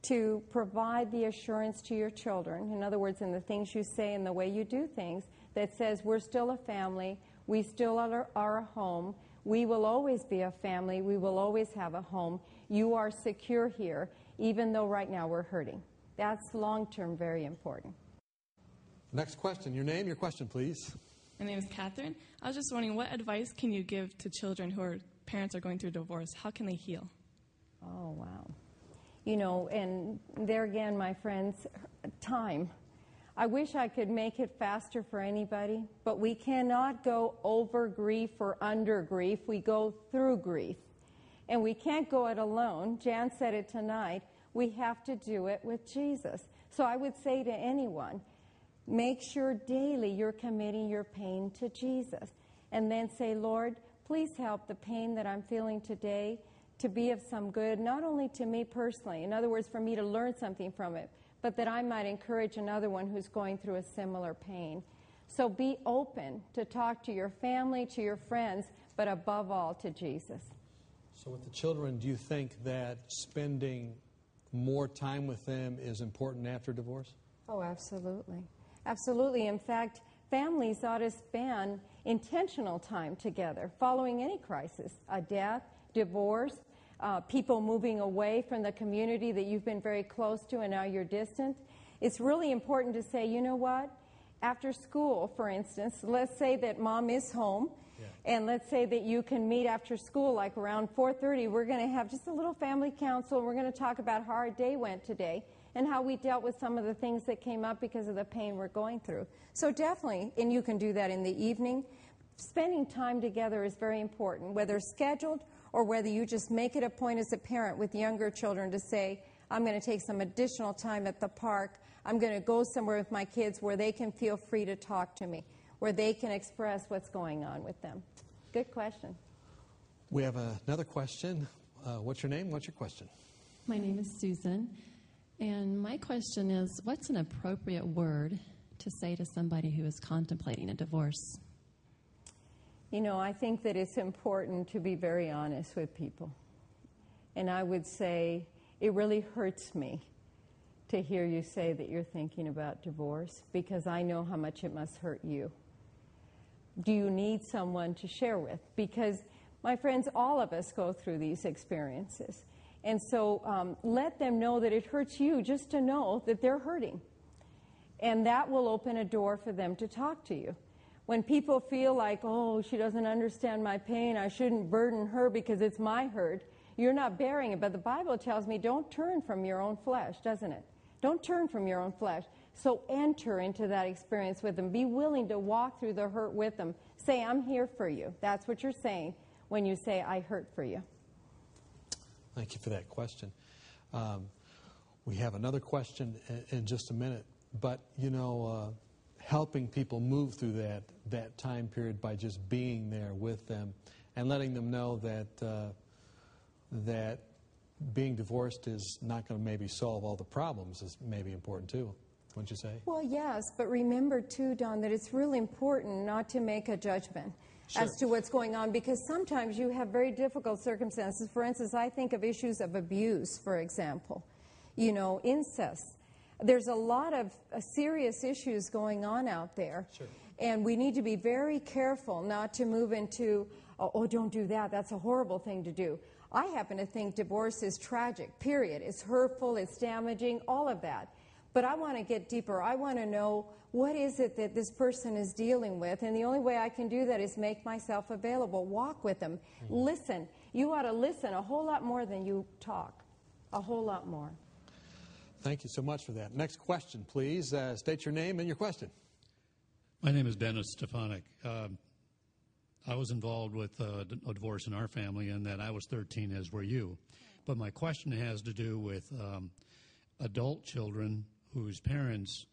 S7: to provide the assurance to your children, in other words, in the things you say and the way you do things, that says we're still a family, we still are a home, we will always be a family, we will always have a home, you are secure here, even though right now we're hurting. That's long-term very important.
S1: Next question. Your name, your question, please.
S11: My name is Catherine. I was just wondering, what advice can you give to children who are parents are going through divorce? How can they heal?
S7: Oh, wow. You know, and there again, my friends, time. I wish I could make it faster for anybody, but we cannot go over grief or under grief. We go through grief. And we can't go it alone. Jan said it tonight. We have to do it with Jesus. So I would say to anyone, make sure daily you're committing your pain to Jesus. And then say, Lord, please help the pain that I'm feeling today to be of some good, not only to me personally, in other words, for me to learn something from it, but that I might encourage another one who's going through a similar pain. So be open to talk to your family, to your friends, but above all to Jesus.
S1: So with the children, do you think that spending more time with them is important after divorce?
S7: Oh, absolutely. Absolutely. In fact, families ought to spend intentional time together following any crisis, a death, divorce, people moving away from the community that you've been very close to and now you're distant. It's really important to say, you know what? After school, for instance, let's say that mom is home, and let's say that you can meet after school, like around 4:30. We're going to have just a little family council. We're going to talk about how our day went today and how we dealt with some of the things that came up because of the pain we're going through. So definitely, and you can do that in the evening. Spending time together is very important, whether scheduled or whether you just make it a point as a parent with younger children to say, I'm going to take some additional time at the park. I'm going to go somewhere with my kids where they can feel free to talk to me, where they can express what's going on with them. Good question.
S1: We have another question. What's your name? What's your question?
S12: My name is Susan, and my question is, what's an appropriate word to say to somebody who is contemplating a divorce?
S7: You know, I think that it's important to be very honest with people. And I would say it really hurts me to hear you say that you're thinking about divorce, because I know how much it must hurt you. Do you need someone to share with? Because, my friends, all of us go through these experiences. And so let them know that it hurts you just to know that they're hurting. And that will open a door for them to talk to you. When people feel like, oh, she doesn't understand my pain, I shouldn't burden her because it's my hurt, you're not bearing it. But the Bible tells me don't turn from your own flesh, doesn't it? Don't turn from your own flesh. So enter into that experience with them. Be willing to walk through the hurt with them. Say, I'm here for you. That's what you're saying when you say, I hurt for you.
S1: Thank you for that question. We have another question in just a minute. But, you know, helping people move through that time period by just being there with them and letting them know that being divorced is not going to maybe solve all the problems is maybe important too, wouldn't you say?
S7: Well, yes, but remember too, Don, that it's really important not to make a judgment as to what's going on, because sometimes you have very difficult circumstances. For instance, I think of issues of abuse, for example, you know, incest. There's a lot of serious issues going on out there. Sure. And we need to be very careful not to move into, oh, don't do that. That's a horrible thing to do. I happen to think divorce is tragic, period. It's hurtful, it's damaging, all of that. But I want to get deeper. I want to know what is it that this person is dealing with. And the only way I can do that is make myself available. Walk with them. Mm-hmm. Listen. You ought to listen a whole lot more than you talk. A whole lot more.
S1: Thank you so much for that. Next question, please. State your name and your question.
S13: My name is Dennis Stefanik. I was involved with a divorce in our family, and that I was 13, as were you. But my question has to do with adult children whose parents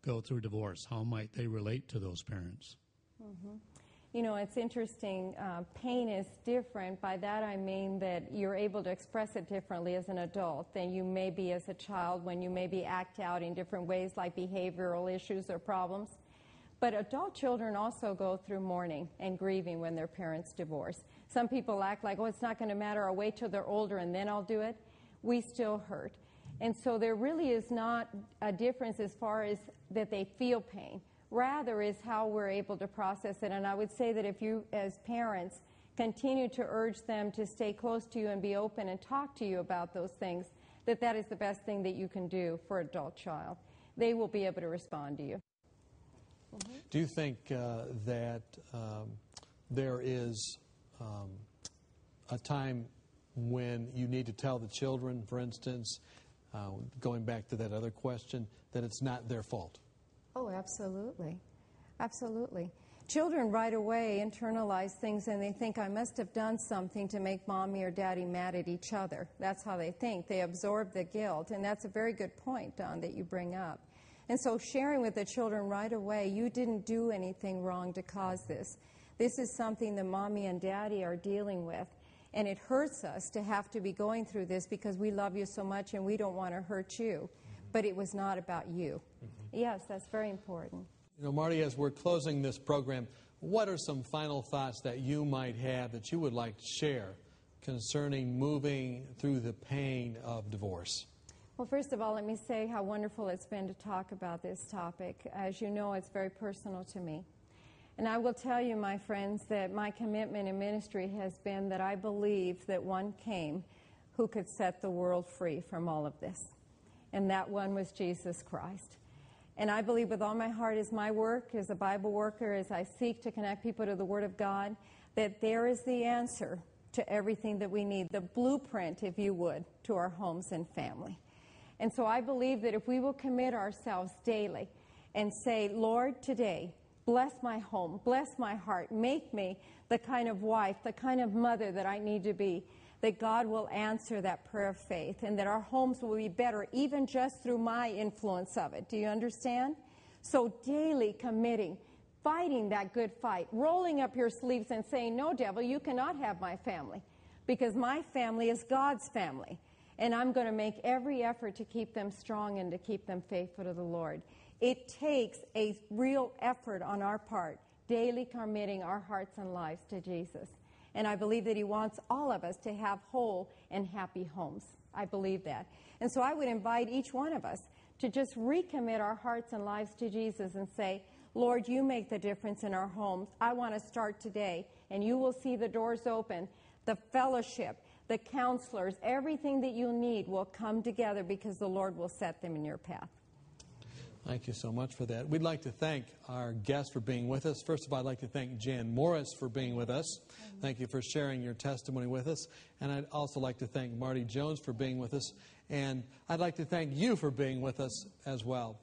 S13: go through divorce. How might they relate to those parents?
S7: Mm-hmm. You know, it's interesting. Pain is different. By that I mean that you're able to express it differently as an adult than you may be as a child, when you maybe act out in different ways like behavioral issues or problems. But adult children also go through mourning and grieving when their parents divorce. Some people act like, oh, it's not going to matter, I'll wait till they're older and then I'll do it. We still hurt. And so there really is not a difference as far as that they feel pain. Rather is how we're able to process it. And I would say that if you, as parents, continue to urge them to stay close to you and be open and talk to you about those things, that is the best thing that you can do for an adult child. They will be able to respond to you. Mm-hmm.
S1: Do you think that there is a time when you need to tell the children, for instance, going back to that other question, that it's not their fault?
S7: Oh, absolutely. Absolutely. Children right away internalize things and they think, I must have done something to make mommy or daddy mad at each other. That's how they think. They absorb the guilt. And that's a very good point, Don, that you bring up. And so sharing with the children right away, you didn't do anything wrong to cause this. This is something that mommy and daddy are dealing with. And it hurts us to have to be going through this because we love you so much and we don't want to hurt you. But it was not about you. Mm-hmm. Yes, that's very important.
S1: You know, Marty, as we're closing this program, what are some final thoughts that you might have that you would like to share concerning moving through the pain of divorce?
S7: Well, first of all, let me say how wonderful it's been to talk about this topic. As you know, it's very personal to me. And I will tell you, my friends, that my commitment in ministry has been that I believe that one came who could set the world free from all of this. And that one was Jesus Christ. And I believe with all my heart, as my work as a Bible worker, as I seek to connect people to the Word of God, that there is the answer to everything that we need, the blueprint, if you would, to our homes and family. And so I believe that if we will commit ourselves daily and say, Lord, today, bless my home, bless my heart, make me the kind of wife, the kind of mother that I need to be, that God will answer that prayer of faith and that our homes will be better, even just through my influence of it. Do you understand? So daily committing, fighting that good fight, rolling up your sleeves and saying, no, devil, you cannot have my family, because my family is God's family. And I'm going to make every effort to keep them strong and to keep them faithful to the Lord. It takes a real effort on our part, daily committing our hearts and lives to Jesus. And I believe that He wants all of us to have whole and happy homes. I believe that. And so I would invite each one of us to just recommit our hearts and lives to Jesus and say, Lord, you make the difference in our homes. I want to start today, and you will see the doors open, the fellowship, the counselors, everything that you need will come together because the Lord will set them in your path.
S1: Thank you so much for that. We'd like to thank our guests for being with us. First of all, I'd like to thank Jan Morris for being with us. Thank you for sharing your testimony with us. And I'd also like to thank Marty Jones for being with us. And I'd like to thank you for being with us as well.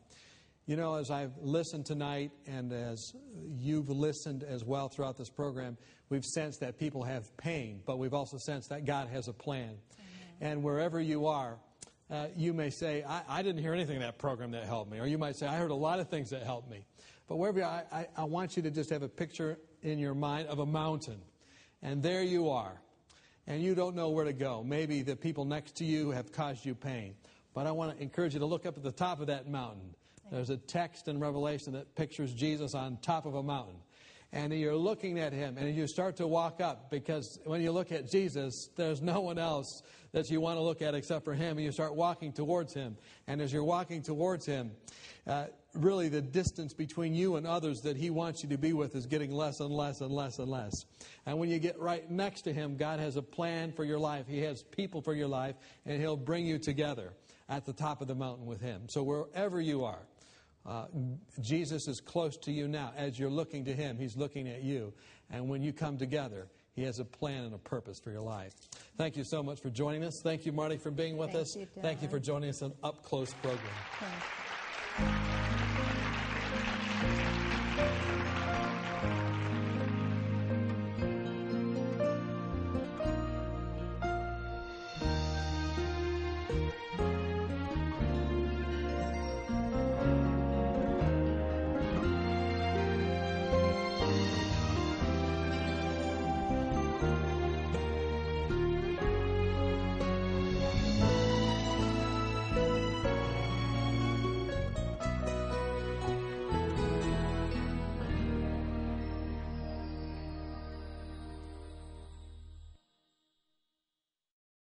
S1: You know, as I've listened tonight and as you've listened as well throughout this program, we've sensed that people have pain, but we've also sensed that God has a plan. And wherever you are, you may say, I didn't hear anything in that program that helped me. Or you might say, I heard a lot of things that helped me. But wherever you are, I want you to just have a picture in your mind of a mountain. And there you are. And you don't know where to go. Maybe the people next to you have caused you pain. But I want to encourage you to look up at the top of that mountain. There's a text in Revelation that pictures Jesus on top of a mountain. And you're looking at Him, and you start to walk up, because when you look at Jesus, there's no one else that you want to look at except for Him, and you start walking towards Him. And as you're walking towards Him, really the distance between you and others that He wants you to be with is getting less and less and less and less. And when you get right next to Him, God has a plan for your life. He has people for your life, and He'll bring you together at the top of the mountain with Him. So wherever you are, Jesus is close to you now. As you're looking to Him, He's looking at you. And when you come together, He has a plan and a purpose for your life. Thank you so much for joining us. Thank you, Marty, for being with us. Thank you for joining us on Up Close program.